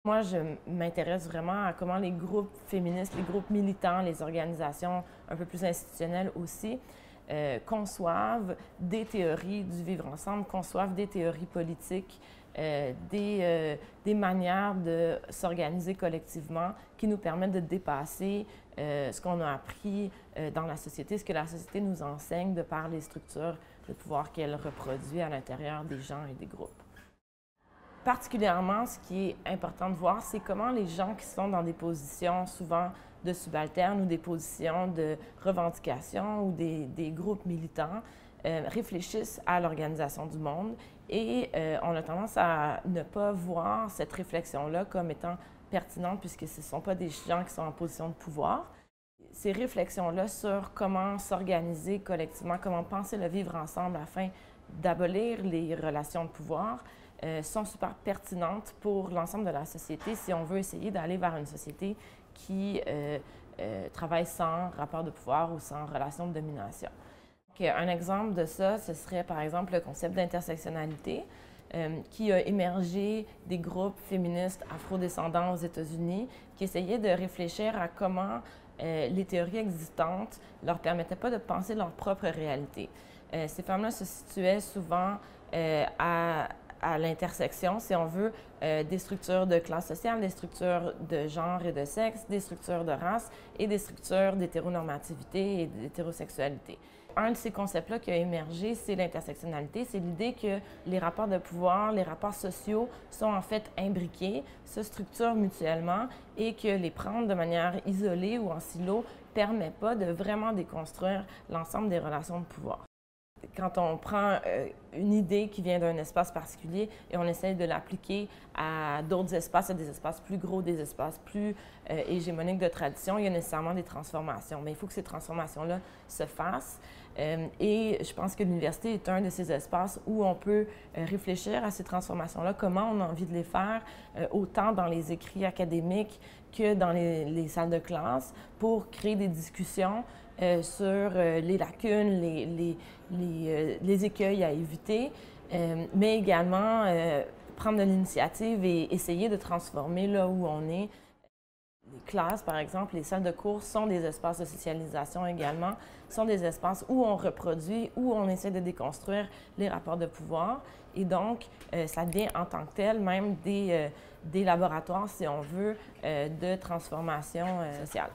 Moi, je m'intéresse vraiment à comment les groupes féministes, les groupes militants, les organisations un peu plus institutionnelles aussi, conçoivent des théories du vivre ensemble, conçoivent des théories politiques, des manières de s'organiser collectivement qui nous permettent de dépasser ce qu'on a appris dans la société, ce que la société nous enseigne de par les structures de pouvoir qu'elle reproduit à l'intérieur des gens et des groupes. Particulièrement, ce qui est important de voir, c'est comment les gens qui sont dans des positions souvent de subalternes ou des positions de revendication ou des groupes militants réfléchissent à l'organisation du monde et on a tendance à ne pas voir cette réflexion-là comme étant pertinente puisque ce ne sont pas des gens qui sont en position de pouvoir. Ces réflexions-là sur comment s'organiser collectivement, comment penser le vivre ensemble afin d'abolir les relations de pouvoir, sont super pertinentes pour l'ensemble de la société si on veut essayer d'aller vers une société qui travaille sans rapport de pouvoir ou sans relation de domination. Un exemple de ça, ce serait par exemple le concept d'intersectionnalité qui a émergé des groupes féministes afrodescendants aux États-Unis qui essayaient de réfléchir à comment les théories existantes ne leur permettaient pas de penser leur propre réalité. Ces femmes-là se situaient souvent à l'intersection, si on veut, des structures de classe sociale, des structures de genre et de sexe, des structures de race et des structures d'hétéronormativité et d'hétérosexualité. Un de ces concepts-là qui a émergé, c'est l'intersectionnalité. C'est l'idée que les rapports de pouvoir, les rapports sociaux sont en fait imbriqués, se structurent mutuellement et que les prendre de manière isolée ou en silo ne permet pas de vraiment déconstruire l'ensemble des relations de pouvoir. Quand on prend une idée qui vient d'un espace particulier et on essaie de l'appliquer à d'autres espaces, à des espaces plus gros, des espaces plus hégémoniques de tradition, il y a nécessairement des transformations. Mais il faut que ces transformations-là se fassent. Et je pense que l'université est un de ces espaces où on peut réfléchir à ces transformations-là, comment on a envie de les faire, autant dans les écrits académiques que dans les salles de classe, pour créer des discussions sur les lacunes, les écueils à éviter, mais également prendre de l'initiative et essayer de transformer là où on est. Les classes, par exemple, les salles de cours sont des espaces de socialisation également, sont des espaces où on reproduit, où on essaie de déconstruire les rapports de pouvoir. Et donc, ça devient en tant que tel même des laboratoires, si on veut, de transformation sociale.